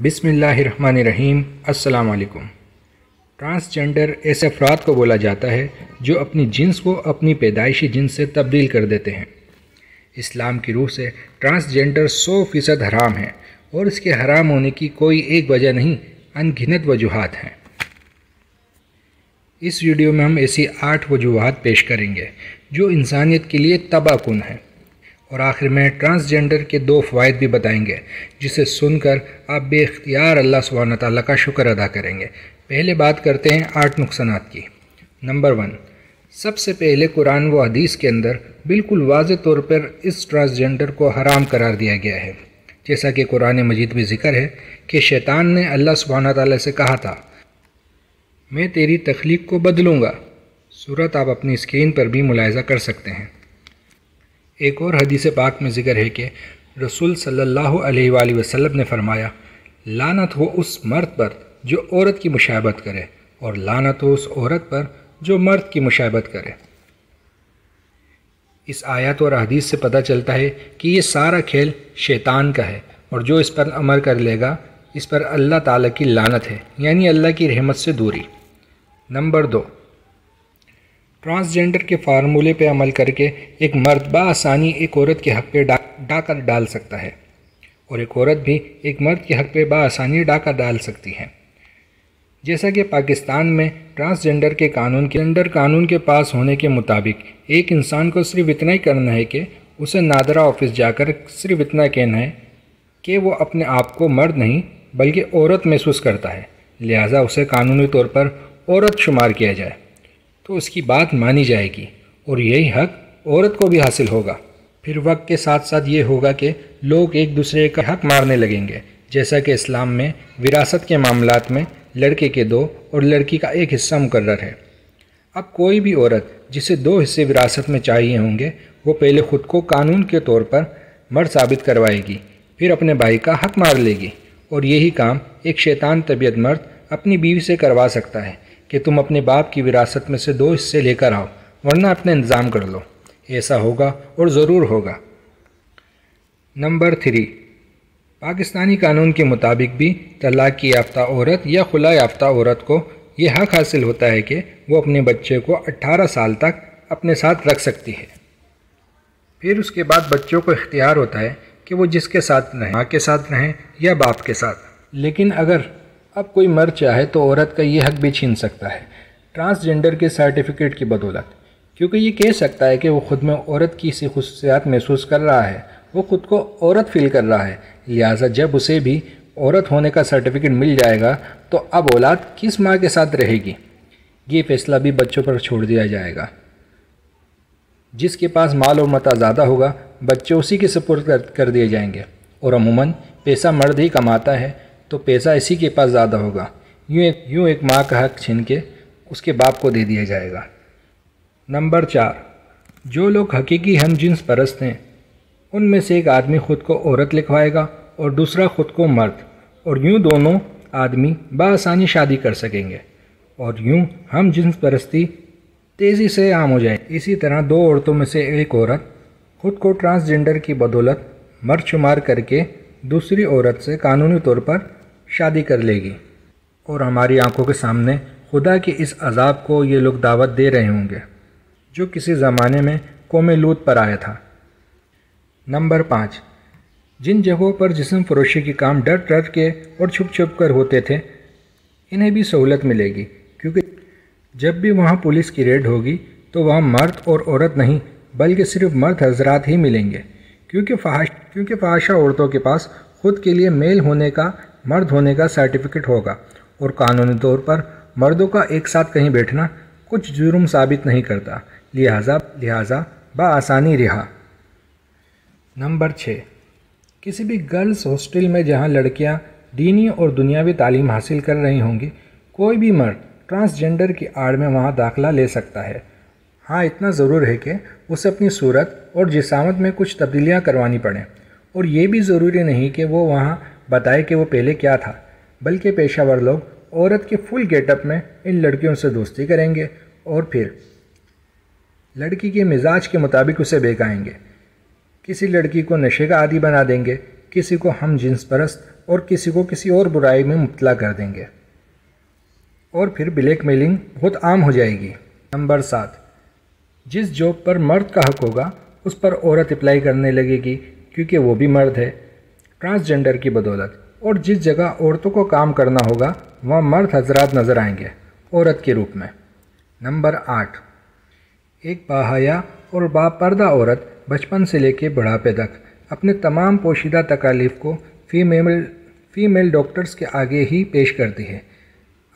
بسم اللہ الرحمن الرحیم۔ السلام علیکم۔ ٹرانسجنڈر ایسے افراد کو بولا جاتا ہے جو اپنی جنس کو اپنی پیدائشی جنس سے تبدیل کر دیتے ہیں۔ اسلام کی روح سے ٹرانسجنڈر 100% حرام ہے اور اس کے حرام ہونے کی کوئی ایک وجہ نہیں، ان گنت وجوہات ہیں۔ اس ویڈیو میں ہم ایسی 8 وجوہات پیش کریں گے جو انسانیت کے لیے تباہ کن ہیں، اور آخر میں ٹرانسجنڈر کے 2 فوائد بھی بتائیں گے جسے سن کر آپ بے اختیار اللہ سبحانہ تعالیٰ کا شکر ادا کریں گے۔ پہلے بات کرتے ہیں 8 نقصانات کی۔ نمبر 1، سب سے پہلے قرآن و حدیث کے اندر بالکل واضح طور پر اس ٹرانسجنڈر کو حرام قرار دیا گیا ہے، جیسا کہ قرآن مجید میں ذکر ہے کہ شیطان نے اللہ سبحانہ تعالیٰ سے کہا تھا، میں تیری تخلیق کو بدلوں گا۔ صورت آپ اپنی اسکرین پر بھی ملاحظہ کر سکتے ہیں۔ ایک اور حدیث پاک میں ذکر ہے کہ رسول صلی اللہ علیہ وآلہ وسلم نے فرمایا، لعنت ہو اس مرد پر جو عورت کی مشابہت کرے، اور لعنت ہو اس عورت پر جو مرد کی مشابہت کرے۔ اس آیات اور حدیث سے پتہ چلتا ہے کہ یہ سارا کھیل شیطان کا ہے، اور جو اس پر عمل کر لے گا اس پر اللہ تعالیٰ کی لعنت ہے، یعنی اللہ کی رحمت سے دوری۔ نمبر 2، ٹرانسجنڈر کے فارمولے پہ عمل کر کے ایک مرد بآسانی ایک عورت کے حق پہ ڈاکہ ڈال سکتا ہے، اور ایک عورت بھی ایک مرد کے حق پہ بآسانی ڈاکہ ڈال سکتی ہے۔ جیسا کہ پاکستان میں ٹرانسجنڈر کے قانون کے پاس ہونے کے مطابق ایک انسان کو صرف اتنا ہی کرنا ہے کہ اسے نادرہ آفس جا کر صرف اتنا کہنا ہے کہ وہ اپنے آپ کو مرد نہیں بلکہ عورت محسوس کرتا ہے، لہٰذا اسے قانونی طور پر عورت شمار کیا جائے تو اس کی بات مانی جائے گی، اور یہی حق عورت کو بھی حاصل ہوگا۔ پھر وقت کے ساتھ ساتھ یہ ہوگا کہ لوگ ایک دوسرے کا حق مارنے لگیں گے، جیسا کہ اسلام میں وراثت کے معاملات میں لڑکے کے 2 اور لڑکی کا 1 حصہ مقرر ہے۔ اب کوئی بھی عورت جسے 2 حصے وراثت میں چاہیے ہوں گے، وہ پہلے خود کو قانون کے طور پر مرد ثابت کروائے گی، پھر اپنے بھائی کا حق مار لے گی، اور یہی کام ایک شیطان طبیعت مرد اپنی بیوی سے کروا سکتا ہے کہ تم اپنے باپ کی وراثت میں سے 2 حصے لے کر آؤ ورنہ اپنا انتظام کر لو۔ ایسا ہوگا اور ضرور ہوگا۔ نمبر 3، پاکستانی قانون کے مطابق بھی طلاق کی یافتہ عورت یا خلا یافتہ عورت کو یہ حق حاصل ہوتا ہے کہ وہ اپنے بچے کو 18 سال تک اپنے ساتھ رکھ سکتی ہے۔ پھر اس کے بعد بچوں کو اختیار ہوتا ہے کہ وہ جس کے ساتھ رہیں، ماں کے ساتھ رہیں یا باپ کے ساتھ۔ لیکن اگر اب کوئی مرد چاہے تو عورت کا یہ حق بھی چھین سکتا ہے ٹرانسجنڈر کے سرٹیفکیٹ کی بدولت، کیونکہ یہ کہہ سکتا ہے کہ وہ خود میں عورت کی سی خصوصیات محسوس کر رہا ہے، وہ خود کو عورت فیل کر رہا ہے، لہٰذا جب اسے بھی عورت ہونے کا سرٹیفکیٹ مل جائے گا تو اب اولاد کس ماں کے ساتھ رہے گی، یہ فیصلہ بھی بچوں پر چھوڑ دیا جائے گا۔ جس کے پاس مال و متاع زیادہ ہوگا بچے اسی کے سپرد کر دیے جائیں گے، اور عموماً پیسہ مرد ہی کماتا ہے تو پیسہ اسی کے پاس زیادہ ہوگا، یوں ایک ماں کا حق چھین کے اس کے باپ کو دے دیا جائے گا۔ نمبر 4، جو لوگ حقیقی ہم جنس پرست ہیں ان میں سے ایک آدمی خود کو عورت لکھوائے گا اور دوسرا خود کو مرد، اور یوں دونوں آدمی بآسانی شادی کر سکیں گے، اور یوں ہم جنس پرستی تیزی سے عام ہو جائے۔ اسی طرح 2 عورتوں میں سے ایک عورت خود کو ٹرانسجنڈر کی بدولت مرد شمار کر کے دوسری عورت سے قانونی طور پر شادی کر لے گی، اور ہماری آنکھوں کے سامنے خدا کے اس عذاب کو یہ لوگ دعوت دے رہے ہوں گے جو کسی زمانے میں قوم لوط پر آیا تھا۔ نمبر 5، جن جگہوں پر جسم فروشی کے کام ڈر کے اور چھپ چھپ کر ہوتے تھے انہیں بھی سہولت ملے گی، کیونکہ جب بھی وہاں پولیس کی ریڈ ہوگی تو وہاں مرد اور عورت نہیں بلکہ صرف مرد حضرات ہی ملیں گے، کیونکہ فحاشہ عورتوں کے پاس خود کے لیے میل ہونے کا، مرد ہونے کا سرٹیفکیٹ ہوگا، اور قانونی طور پر مردوں کا ایک ساتھ کہیں بیٹھنا کچھ جرم ثابت نہیں کرتا، لہٰذا بآسانی رہا۔ نمبر 6، کسی بھی گرلز ہاسٹل میں جہاں لڑکیاں دینی اور دنیاوی تعلیم حاصل کر رہی ہوں گی، کوئی بھی مرد ٹرانسجنڈر کی آڑ میں وہاں داخلہ لے سکتا ہے۔ ہاں، اتنا ضرور ہے کہ اسے اپنی صورت اور جسامت میں کچھ تبدیلیاں کروانی پڑیں، اور یہ بھی ضروری نہیں کہ وہ وہاں بتائے کہ وہ پہلے کیا تھا، بلکہ پیشہ ور لوگ عورت کے فل گیٹ اپ میں ان لڑکیوں سے دوستی کریں گے اور پھر لڑکی کے مزاج کے مطابق اسے بہکائیں گے۔ کسی لڑکی کو نشے کا عادی بنا دیں گے، کسی کو ہم جنس پرست اور کسی کو کسی اور برائی میں مبتلا کر دیں گے، اور پھر بلیک میلنگ بہت عام ہو جائے گی۔ نمبر 7، جس جاب پر مرد کا حق ہوگا اس پر عورت اپلائی کرنے لگے گی کیونکہ وہ بھی مرد ہے ٹرانسجنڈر کی بدولت، اور جس جگہ عورتوں کو کام کرنا ہوگا وہاں مرد حضرات نظر آئیں گے عورت کے روپ میں۔ نمبر 8، ایک باحیا اور باپردہ عورت بچپن سے لے کے بڑھاپے تک اپنے تمام پوشیدہ تکالیف کو فیمیل ڈاکٹرز کے آگے ہی پیش کرتی ہے۔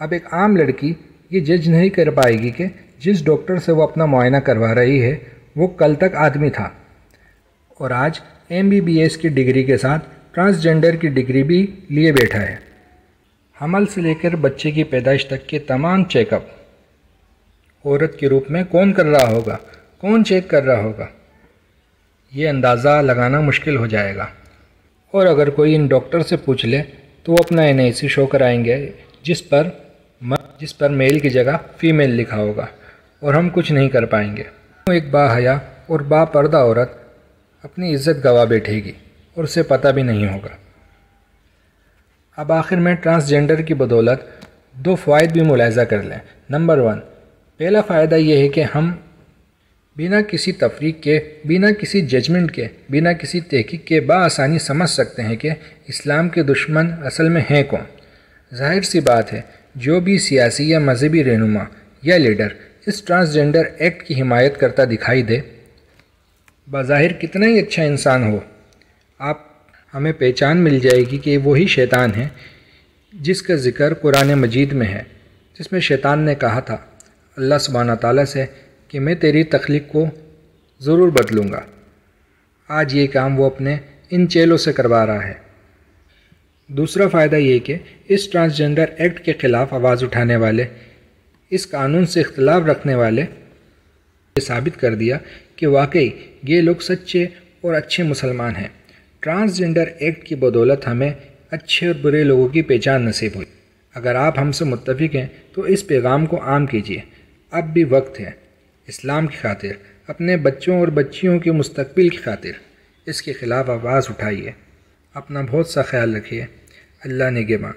اب ایک عام لڑکی یہ جج نہیں کر پائے گی کہ جس ڈاکٹر سے وہ اپنا معائنہ کروا رہی ہے وہ کل تک آدمی تھا اور آج MBBS کی ڈگری کے ساتھ ٹرانسجنڈر کی ڈگری بھی لیے بیٹھا ہے۔ حمل سے لے کر بچے کی پیدائش تک کے تمام چیک اپ عورت کے روپ میں کون کر رہا ہوگا، کون چیک کر رہا ہوگا، یہ اندازہ لگانا مشکل ہو جائے گا۔ اور اگر کوئی ان ڈاکٹر سے پوچھ لے تو وہ اپنا NIC شو کرائیں گے جس پر میل کی جگہ فیمیل لکھا ہوگا، اور ہم کچھ نہیں کر پائیں گے۔ ایک باحیا اور باپردہ عورت اپنی عزت گوا بیٹھے گی اور اسے پتہ بھی نہیں ہوگا۔ اب آخر میں ٹرانسجنڈر کی بدولت 2 فوائد بھی ملاحظہ کر لیں۔ نمبر 1، پہلا فائدہ یہ ہے کہ ہم بنا کسی تفریق کے، بنا کسی ججمنٹ کے، بنا کسی تحقیق کے بآسانی سمجھ سکتے ہیں کہ اسلام کے دشمن اصل میں ہیں کون۔ ظاہر سی بات ہے جو بھی سیاسی یا مذہبی رہنما یا لیڈر اس ٹرانسجنڈر ایکٹ کی حمایت کرتا دکھائی دے، بظاہر کتنا ہی اچھا انسان ہو، ہمیں پہچان مل جائے گی کہ وہی شیطان ہے جس کا ذکر قرآن مجید میں ہے، جس میں شیطان نے کہا تھا اللہ سبحانہ تعالیٰ سے کہ میں تیری تخلیق کو ضرور بدلوں گا۔ آج یہ کام وہ اپنے ان چیلوں سے کروا رہا ہے۔ دوسرا فائدہ یہ کہ اس ٹرانسجنڈر ایکٹ کے خلاف آواز اٹھانے والے، اس قانون سے اختلاف رکھنے والے یہ ثابت کر دیا کہ واقعی یہ لوگ سچے اور اچھے مسلمان ہیں۔ ٹرانسجنڈر ایکٹ کی بدولت ہمیں اچھے اور برے لوگوں کی پہچان نصیب ہوئی۔ اگر آپ ہم سے متفق ہیں تو اس پیغام کو عام کیجیے۔ اب بھی وقت ہے، اسلام کی خاطر، اپنے بچوں اور بچیوں کے مستقبل کی خاطر اس کے خلاف آواز اٹھائیے۔ اپنا بہت سا خیال رکھیے۔ اللہ نگہبان۔